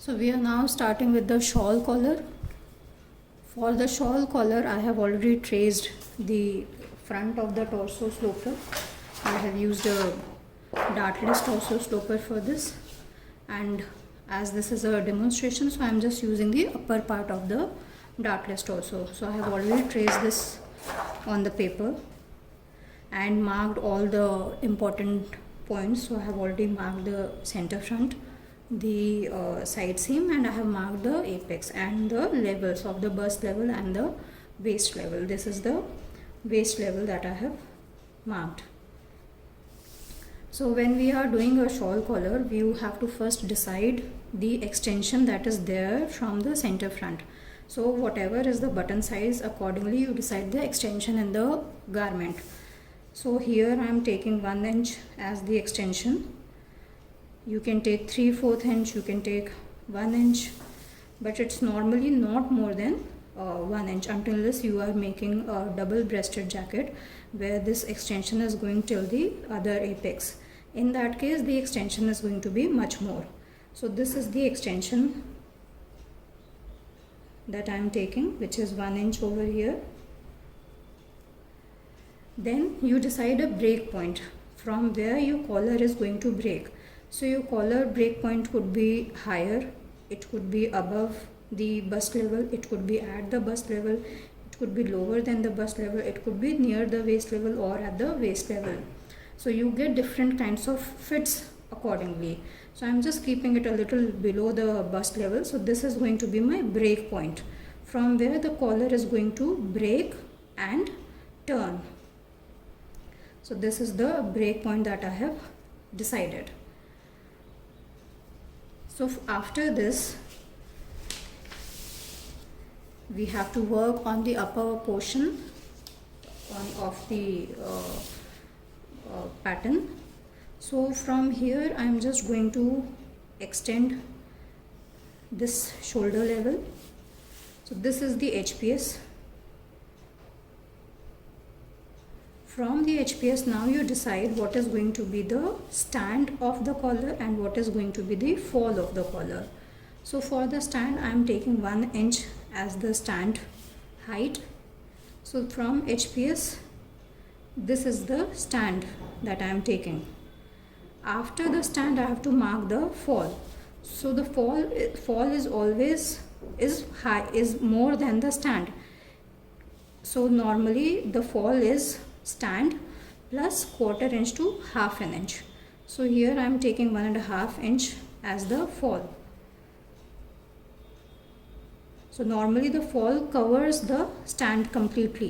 So we are now starting with the shawl collar. For the shawl collar, I have already traced the front of the torso sloper. I have used a dartless torso sloper for this, and as this is a demonstration, so I am just using the upper part of the dartless torso. So I have already traced this on the paper and marked all the important points. So I have already marked the center front, the side seam, and I have marked the apex and the levels of the bust level and the waist level. This is the waist level that I have marked. So when we are doing a shawl collar, we have to first decide the extension that is there from the center front. So whatever is the button size, accordingly you decide the extension in the garment. So here I am taking 1 inch as the extension. You can take 3/4 inch, you can take 1 inch, but it's normally not more than 1 inch unless you are making a double breasted jacket where this extension is going till the other apex. In that case, the extension is going to be much more. So this is the extension that I am taking, which is 1 inch over here. Then you decide a break point from where your collar is going to break. So your collar break point could be higher, it could be above the bust level, it could be at the bust level, it could be lower than the bust level, it could be near the waist level or at the waist level. So you get different kinds of fits accordingly. So I'm just keeping it a little below the bust level. So this is going to be my break point from where the collar is going to break and turn. So this is the break point that I have decided. So after this, we have to work on the upper portion of the pattern. So from here I am just going to extend this shoulder level. So this is the HPS. From the HPS, now you decide what is going to be the stand of the collar and what is going to be the fall of the collar. So for the stand, I am taking 1 inch as the stand height. So from HPS, this is the stand that I am taking. After the stand, I have to mark the fall. So the fall is always is more than the stand. So normally the fall is stand plus 1/4 inch to 1/2 inch. So here I am taking 1.5 inch as the fall. So normally the fall covers the stand completely.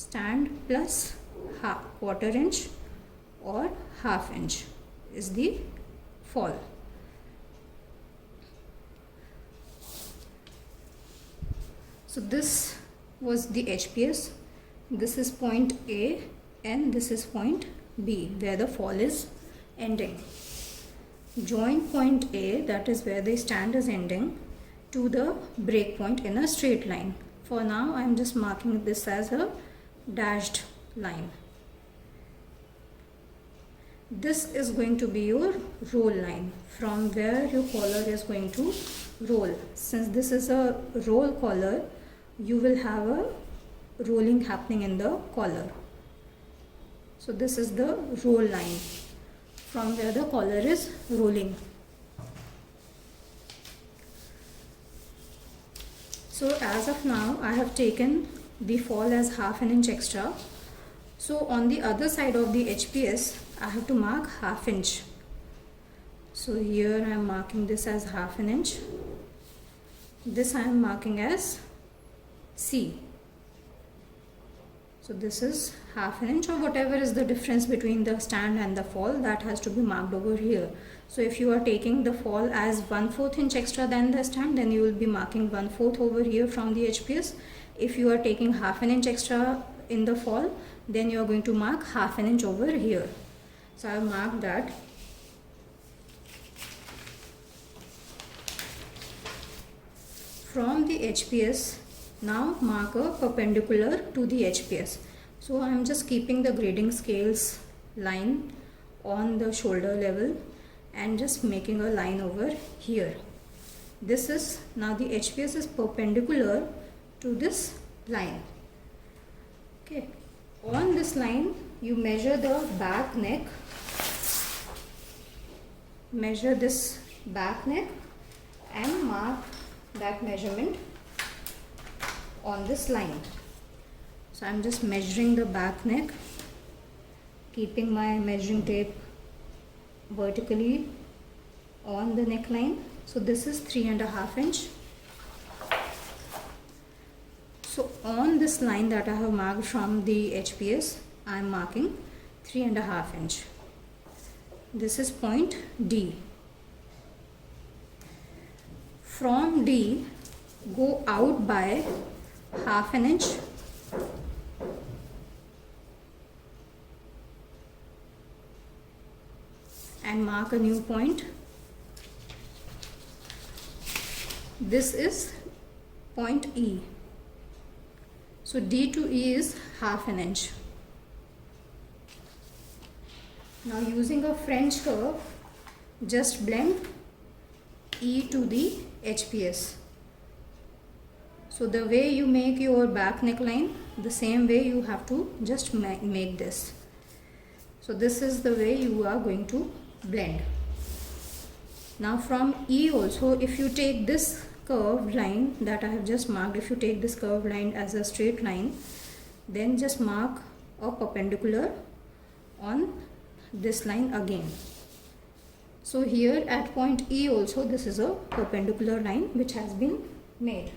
Stand plus 1/4 inch or 1/2 inch is the fall. So this was the HPS. This is point A and this is point B where the fall is ending. Join point A, that is where the stand is ending, to the break point in a straight line. For now I am just marking this as a dashed line. This is going to be your roll line from where your collar is going to roll. Since this is a roll collar, you will have a rolling happening in the collar. So this is the roll line from where the collar is rolling. So as of now, I have taken the fall as 1/2 inch extra. So on the other side of the HPS, I have to mark 1/2 inch. So here I am marking this as 1/2 inch. This I am marking as C. So this is 1/2 inch, or whatever is the difference between the stand and the fall, that has to be marked over here. So if you are taking the fall as 1/4 inch extra than the stand, then you will be marking 1/4 over here from the HPS. If you are taking 1/2 inch extra in the fall, then you are going to mark 1/2 inch over here. So I have marked that. From the HPS, now mark a perpendicular to the HPS. So I am just keeping the grading scales line on the shoulder level and just making a line over here. This is, now the HPS is perpendicular to this line. Okay, on this line you measure the back neck, measure this back neck and mark that measurement on this line. So I'm just measuring the back neck, keeping my measuring tape vertically on the neckline. So this is 3.5 inch. So on this line that I have marked from the HPS, I am marking 3.5 inch. This is point D. From D, go out by 1/2 inch and mark a new point. This is point E. So D to E is 1/2 inch. Now using a French curve, just blend E to the HPS. So the way you make your back neckline, the same way you have to just make this. So this is the way you are going to blend. Now from E also, if you take this curved line that I have just marked, if you take this curved line as a straight line, then just mark a perpendicular on this line again. So here at point E also, this is a perpendicular line which has been made.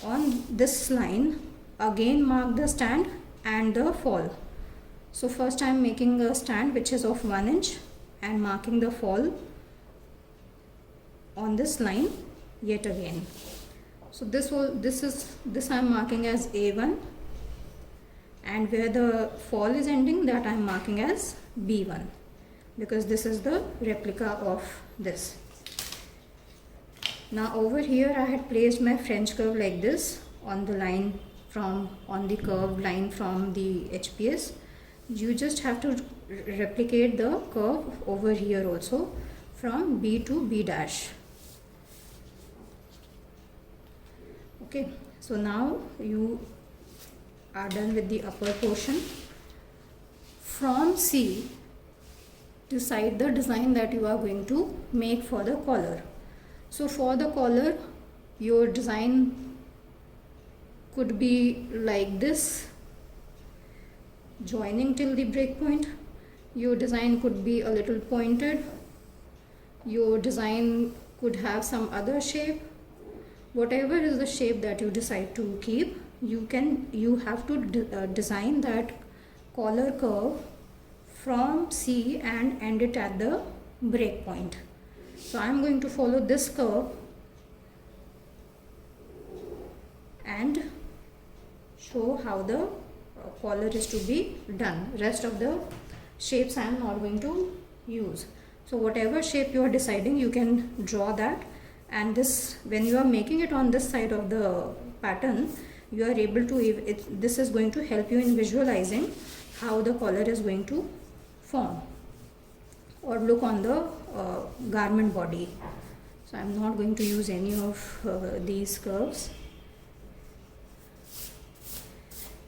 On this line again mark the stand and the fall. So first I am making a stand which is of 1 inch and marking the fall on this line yet again. So this I am marking as A1, and where the fall is ending, that I am marking as B1, because this is the replica of this. Now over here I had placed my French curve like this on the line on the curved line from the HPS. You just have to replicate the curve over here also from B to B dash. Okay, so now you are done with the upper portion. From C, decide the design that you are going to make for the collar. So for the collar, your design could be like this, joining till the break point. Your design could be a little pointed. Your design could have some other shape. Whatever is the shape that you decide to keep, you have to design that collar curve from C and end it at the break point. So I am going to follow this curve and show how the collar is to be done. Rest of the shapes I am not going to use. So whatever shape you are deciding, you can draw that, and this, when you are making it on this side of the pattern, you are able to, this is going to help you in visualizing how the collar is going to form or look on the garment body. So I am not going to use any of these curves.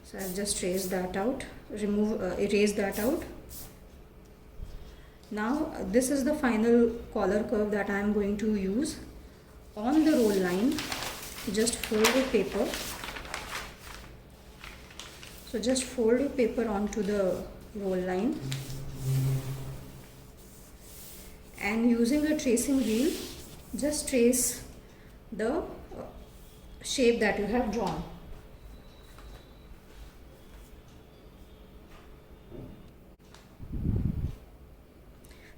So I have just traced that out, erase that out. Now this is the final collar curve that I am going to use. On the roll line, just fold your paper. So just fold your paper onto the roll line, and using a tracing wheel, just trace the shape that you have drawn.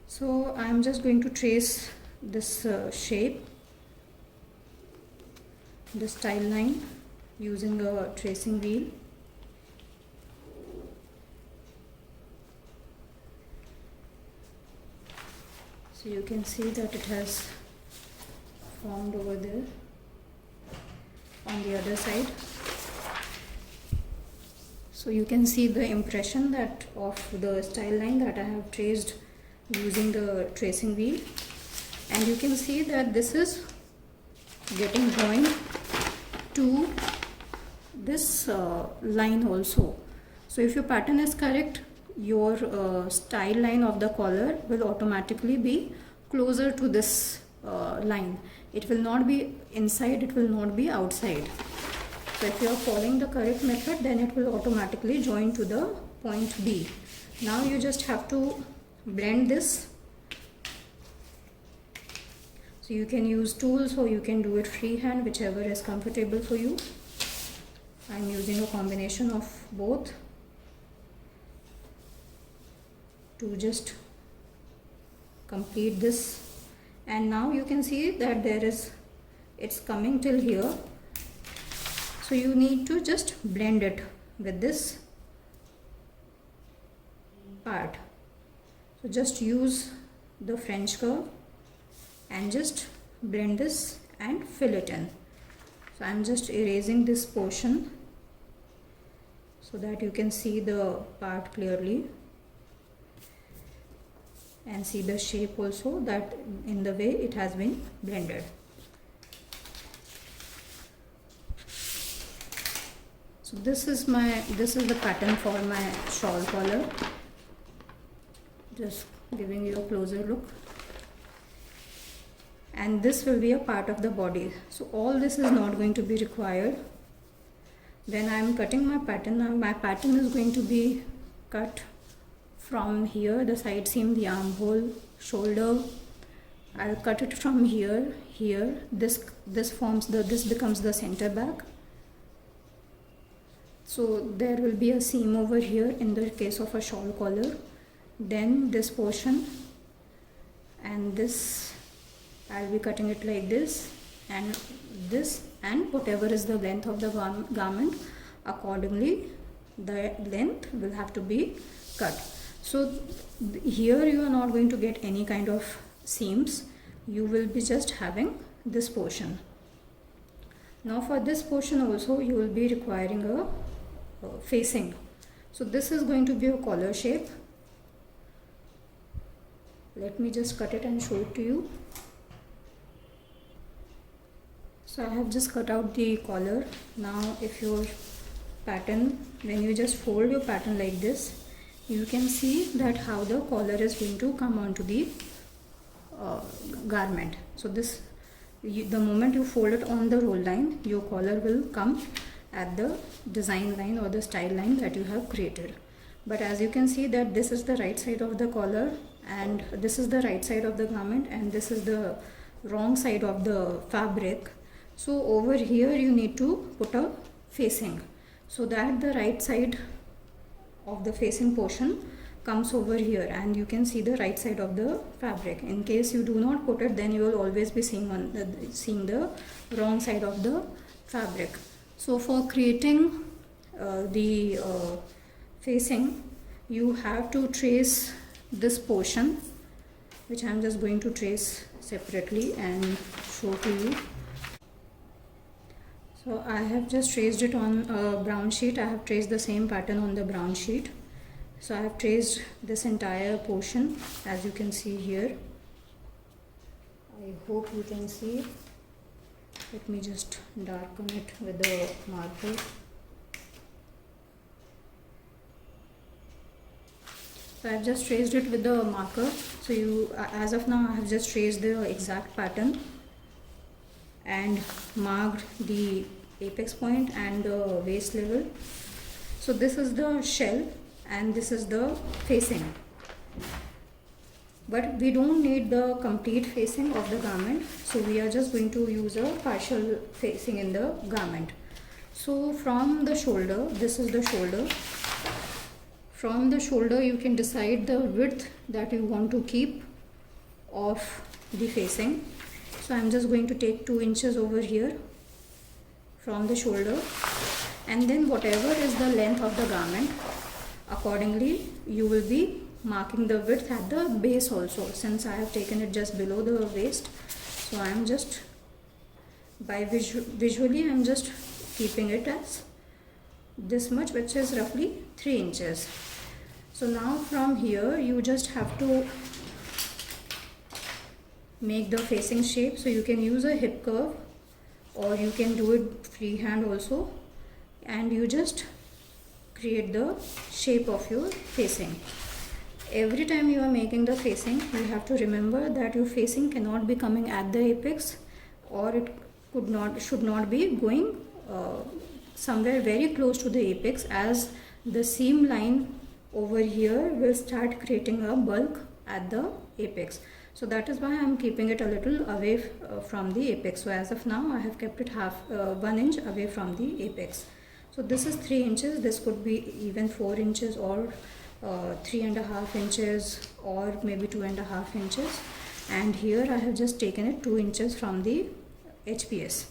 So I am just going to trace this shape, this tile line, using a tracing wheel. So you can see that it has formed over there on the other side. So you can see the impression that of the style line that I have traced using the tracing wheel, and you can see that this is getting joined to this line also. So if your pattern is correct, your style line of the collar will automatically be closer to this line. It will not be inside, it will not be outside. So if you are following the correct method, then it will automatically join to the point B. Now you just have to blend this. So you can use tools or you can do it freehand, whichever is comfortable for you. I'm using a combination of both to just complete this. And now you can see that it's coming till here. So you need to just blend it with this part. So just use the French curve and just blend this and fill it in. So I'm just erasing this portion so that you can see the part clearly and see the shape also, that in the way it has been blended. So this is the pattern for my shawl collar. Just giving you a closer look. And this will be a part of the body. So all this is not going to be required. When I am cutting my pattern, now my pattern is going to be cut from here, the side seam, the armhole, shoulder. I'll cut it from here. This becomes the center back. So there will be a seam over here in the case of a shawl collar. Then this portion and this, I'll be cutting it like this, and whatever is the length of the garment, accordingly the length will have to be cut. So here you are not going to get any kind of seams. You will be just having this portion. Now for this portion also you will be requiring a facing. So this is going to be a collar shape. Let me just cut it and show it to you. So I have just cut out the collar. Now if your pattern, when you just fold your pattern like this, you can see that how the collar is going to come onto the garment. So this, the moment you fold it on the roll line, your collar will come at the design line or the style line that you have created. But as you can see that this is the right side of the collar and this is the right side of the garment and this is the wrong side of the fabric. So over here you need to put a facing so that the right side of the facing portion comes over here and you can see the right side of the fabric. In case you do not put it, then you will always be seeing the wrong side of the fabric. So for creating the facing, you have to trace this portion, which I am just going to trace separately and show to you. So I have just traced it on a brown sheet. I have traced the same pattern on the brown sheet. So I have traced this entire portion, as you can see here. I hope you can see. Let me just darken it with the marker. So I have just traced it with the marker. So you, as of now, I have just traced the exact pattern and marked the apex point and the waist level. So this is the shell and this is the facing. But we don't need the complete facing of the garment, so we are just going to use a partial facing in the garment. So from the shoulder, this is the shoulder. From the shoulder you can decide the width that you want to keep of the facing. So I'm just going to take 2 inches over here from the shoulder, and then whatever is the length of the garment, accordingly you will be marking the width at the base also, since I have taken it just below the waist. So I am just visually I'm just keeping it as this much, which is roughly 3 inches. So now from here you just have to make the facing shape. So you can use a hip curve or you can do it freehand also, and you just create the shape of your facing. Every time you are making the facing, you have to remember that your facing cannot be coming at the apex, or it should not be going somewhere very close to the apex, as the seam line over here will start creating a bulk at the apex. So that is why I am keeping it a little away from the apex. So as of now I have kept it 1 inch away from the apex. So this is 3 inches. This could be even 4 inches or 3.5 inches or maybe 2.5 inches. And here I have just taken it 2 inches from the HPS.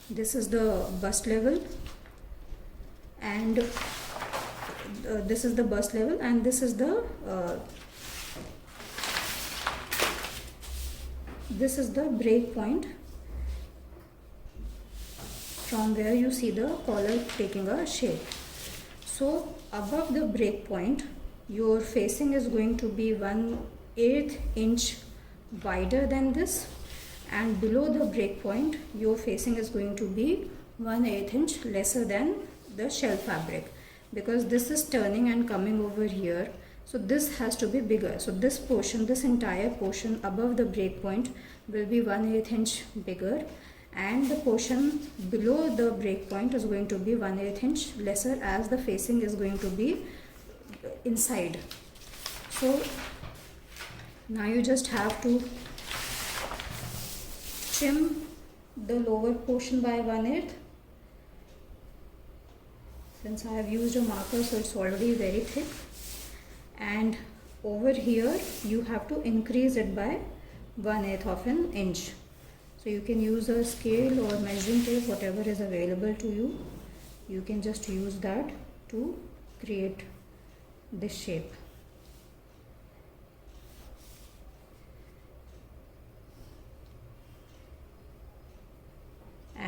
This is the bust level, and this is the bust level, and this is the break point from where you see the collar taking a shape. So above the break point, your facing is going to be 1/8 inch wider than this, and below the break point your facing is going to be 1/8 inch lesser than the shell fabric, because this is turning and coming over here. So this has to be bigger. So this portion, this entire portion above the break point will be 1/8 inch bigger, and the portion below the break point is going to be 1/8 inch lesser, as the facing is going to be inside. So now you just have to trim the lower portion by 1/8. Since I have used a marker, so it's already very thick, and over here you have to increase it by 1/8 of an inch. So you can use a scale or measuring tape, whatever is available to you. You can just use that to create this shape.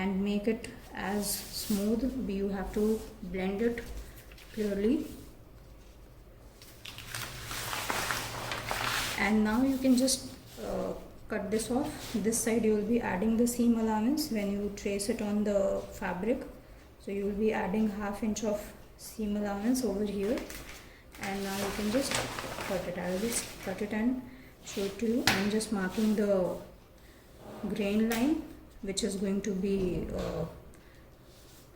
And make it as smooth. You have to blend it clearly. And now you can just cut this off. This side you will be adding the seam allowance when you trace it on the fabric. So you will be adding 1/2 inch of seam allowance over here, and now you can just cut it. I will just cut it and show it to you. I am just marking the grain line, which is going to be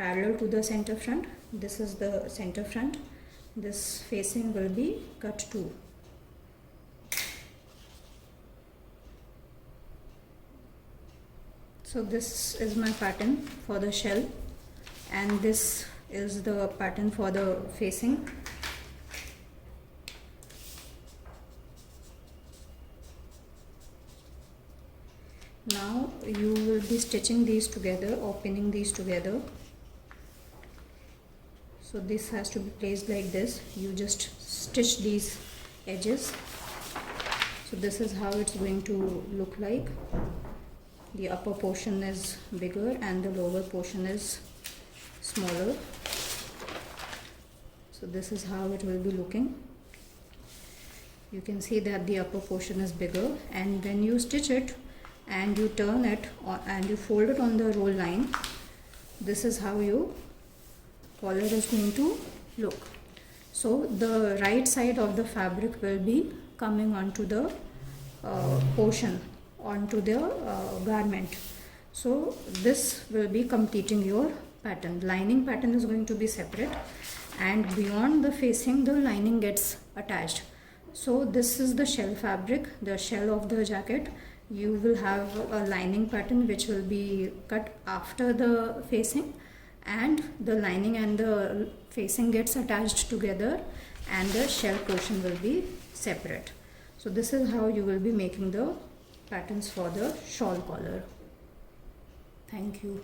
parallel to the center front. This is the center front. This facing will be cut too. So this is my pattern for the shell, and this is the pattern for the facing. Now you will be stitching these together or pinning these together. So this has to be placed like this. You just stitch these edges. So this is how it's going to look like. The upper portion is bigger and the lower portion is smaller. So this is how it will be looking. You can see that the upper portion is bigger, and when you stitch it and you turn it and you fold it on the roll line, this is how your collar is going to look. So the right side of the fabric will be coming onto the portion, onto the garment. So this will be completing your pattern. Lining pattern is going to be separate, and beyond the facing the lining gets attached. So this is the shell fabric, the shell of the jacket. You will have a lining pattern which will be cut after the facing, and the lining and the facing gets attached together, and the shell portion will be separate. So this is how you will be making the patterns for the shawl collar. Thank you.